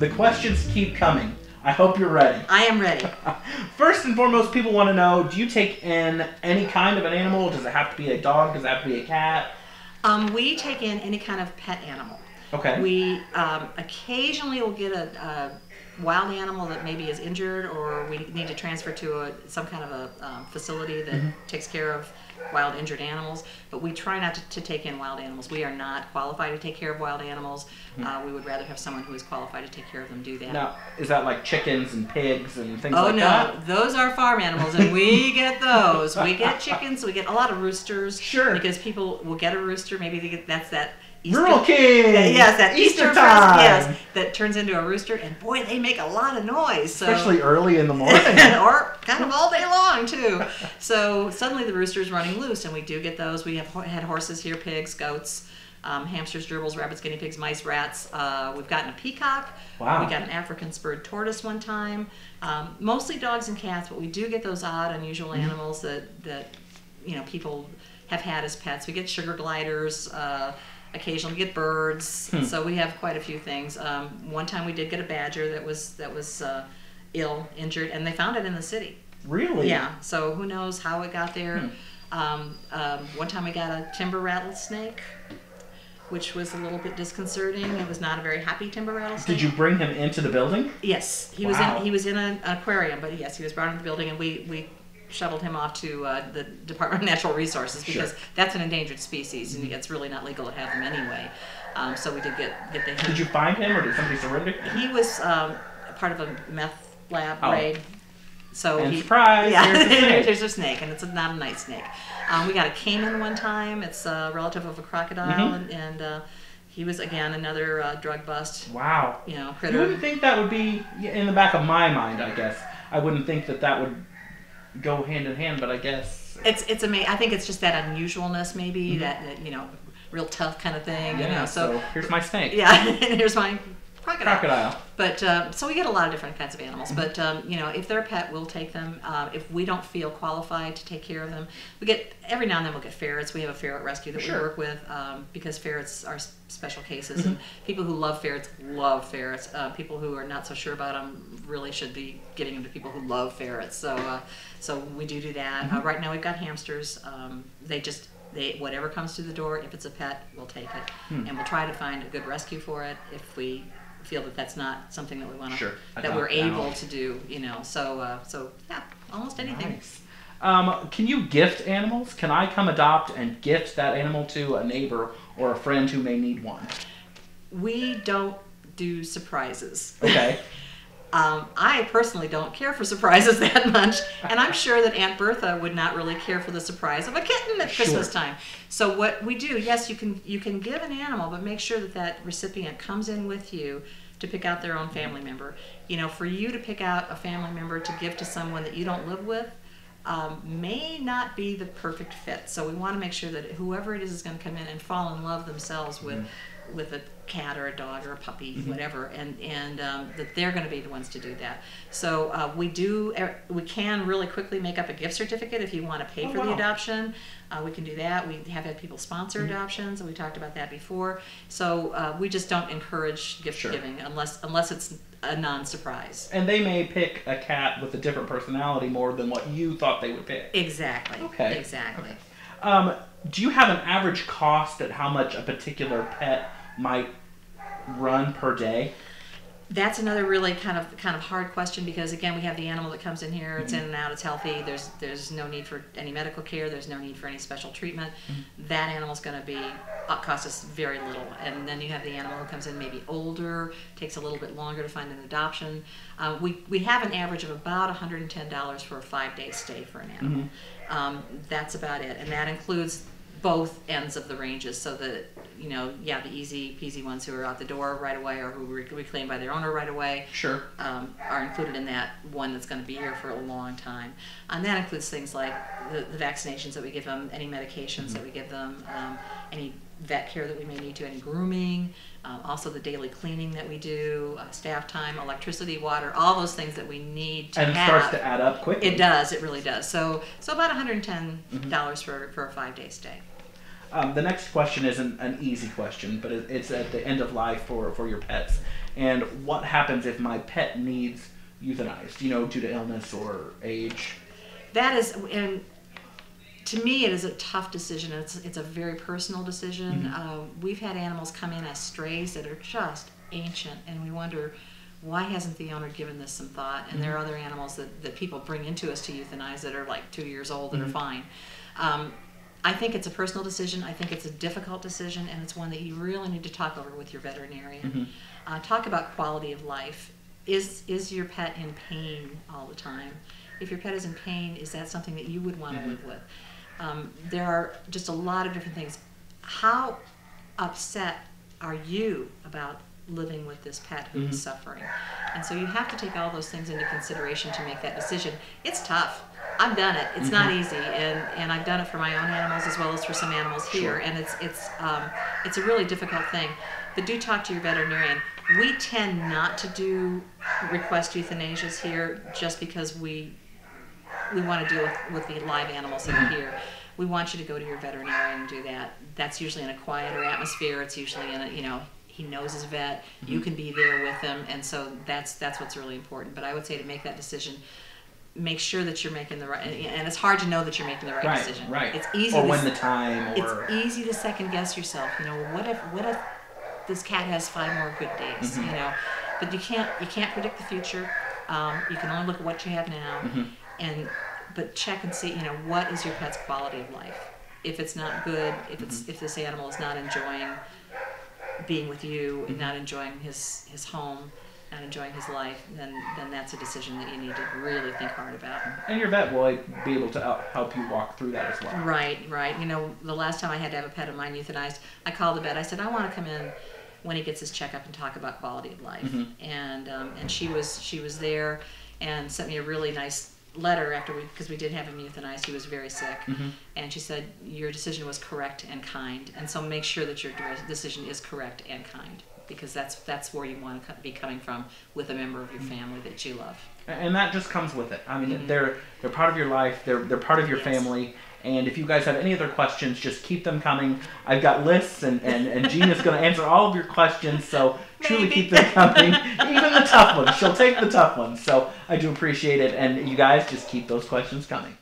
The questions keep coming. I hope you're ready. I am ready. First and foremost, people want to know, do you take in any kind of an animal? Does it have to be a dog? Does it have to be a cat? We take in any kind of pet animal. Okay. We occasionally will get a wild animal that maybe is injured, or we need to transfer to some kind of a facility that takes care of wild injured animals, but we try not to take in wild animals. We are not qualified to take care of wild animals. We would rather have someone who is qualified to take care of them do that. Now, is that like chickens and pigs and things like that? Oh no, those are farm animals, and we get those. We get chickens, we get a lot of roosters. Sure. Because people will get a rooster, maybe they get, that's that Easter, Rural King! Yes, that Easter time! present, yes, that turns into a rooster, and boy, they make a lot of noise. So. Especially early in the morning. Or kind of all day long, too. So suddenly the rooster's running loose, and we do get those. We have had horses here, pigs, goats, hamsters, gerbils, rabbits, guinea pigs, mice, rats. We've gotten a peacock. Wow. We got an African spurred tortoise one time. Mostly dogs and cats, but we do get those odd, unusual animals that people have had as pets. We get sugar gliders. Occasionally get birds, so we have quite a few things. One time we did get a badger that was injured, and they found it in the city. Really? Yeah. So who knows how it got there? One time we got a timber rattlesnake, which was a little bit disconcerting. It was not a very happy timber rattlesnake. Did you bring him into the building? Yes, he was in an aquarium, but yes, he was brought into the building, and we shuttled him off to the Department of Natural Resources because that's an endangered species, and it's really not legal to have them anyway. So we did get the. Did you find him, or did somebody surrender? He was part of a meth lab raid. So surprise! Yeah, there's a snake. there's a snake, and it's not a nice snake. We got a caiman one time. It's a relative of a crocodile, and he was again another drug bust. Wow. Critter. You wouldn't think that would be in the back of my mind. I guess I wouldn't think that would go hand in hand, but I guess it's amazing. I think it's just that unusualness, maybe that real tough kind of thing. Yeah. So here's my snake. Yeah, and here's my crocodile. But so we get a lot of different kinds of animals. But if they're a pet, we'll take them. If we don't feel qualified to take care of them, we get every now and then we'll get ferrets. We have a ferret rescue that we work with because ferrets are special cases, and people who love ferrets love ferrets. People who are not so sure about them really should be giving them to people who love ferrets. So we do that. Right now we've got hamsters. Whatever comes through the door, if it's a pet, we'll take it, and we'll try to find a good rescue for it if we feel that that's not something that we want to that we're able to do. So yeah, almost anything. Nice. Can you gift animals? Can I come adopt and gift that animal to a neighbor or a friend who may need one? We don't do surprises. Okay. I personally don't care for surprises that much, and I'm sure that Aunt Bertha would not really care for the surprise of a kitten at Christmas time. So what we do, yes, you can give an animal, but make sure that recipient comes in with you to pick out their own family member. For you to pick out a family member to give to someone that you don't live with may not be the perfect fit. So we want to make sure that whoever it is going to come in and fall in love themselves with a cat or a dog or a puppy, whatever, and that they're going to be the ones to do that. So we can really quickly make up a gift certificate if you want to pay for the adoption. We can do that. We have had people sponsor adoptions, and we talked about that before. So we just don't encourage gift giving unless it's a non-surprise. And they may pick a cat with a different personality more than what you thought they would pick. Exactly. Okay. Exactly. Okay. Do you have an average cost at how much a particular pet might run per day? That's another really kind of hard question because again we have the animal that comes in here, it's in and out, it's healthy, there's no need for any medical care, there's no need for any special treatment. That animal's going to cost us very little, and then you have the animal who comes in maybe older, takes a little bit longer to find an adoption. We have an average of about $110 for a 5-day stay for an animal. That's about it, and that includes both ends of the ranges, so that the easy peasy ones who are out the door right away or who were reclaimed by their owner right away are included in that one that's going to be here for a long time. And that includes things like the vaccinations that we give them, any medications that we give them, any vet care that we may need to, any grooming, also the daily cleaning that we do, staff time, electricity, water, all those things that we need to have. And it starts to add up quickly. It does, it really does. So about $110 for a 5-day stay. The next question isn't an easy question, but it's at the end of life for your pets. And what happens if my pet needs euthanized, due to illness or age? That is, and to me, it is a tough decision. It's a very personal decision. We've had animals come in as strays that are just ancient, and we wonder, why hasn't the owner given this some thought? And there are other animals that people bring into us to euthanize that are like 2 years old that are fine. I think it's a personal decision. I think it's a difficult decision, and it's one that you really need to talk over with your veterinarian. Talk about quality of life. Is your pet in pain all the time? If your pet is in pain, is that something that you would want to live with? There are just a lot of different things. How upset are you about living with this pet who is suffering? And so you have to take all those things into consideration to make that decision. It's tough. I've done it. It's not easy, and I've done it for my own animals as well as for some animals here, and it's a really difficult thing. But do talk to your veterinarian. We tend not to request euthanasias here just because we want to deal with the live animals that are here. We want you to go to your veterinarian and do that. That's usually in a quieter atmosphere. It's usually in a, he knows his vet. You can be there with him, and so that's what's really important. But I would say to make that decision, make sure that you're making the right, and it's hard to know that you're making the right decision. Right. It's easy. Or when the time. It's easy to second guess yourself. What if this cat has 5 more good days? But you can't predict the future. You can only look at what you have now, but check and see. What is your pet's quality of life? If it's not good, if this animal is not enjoying being with you, and not enjoying his home, not enjoying his life, then that's a decision that you need to really think hard about. And your vet will be able to help you walk through that as well. Right. The last time I had to have a pet of mine euthanized, I called the vet. I said, I want to come in when he gets his checkup and talk about quality of life. And she was there and sent me a really nice letter because we did have him euthanized. He was very sick, and she said, your decision was correct and kind, and so make sure that your decision is correct and kind, because that's where you want to be coming from with a member of your family that you love. And that just comes with it. I mean, they're part of your life. They're part of your family. And if you guys have any other questions, just keep them coming. I've got lists, and Jean is going to answer all of your questions, so truly keep them coming. Even the tough ones. She'll take the tough ones. So I do appreciate it. And you guys just keep those questions coming.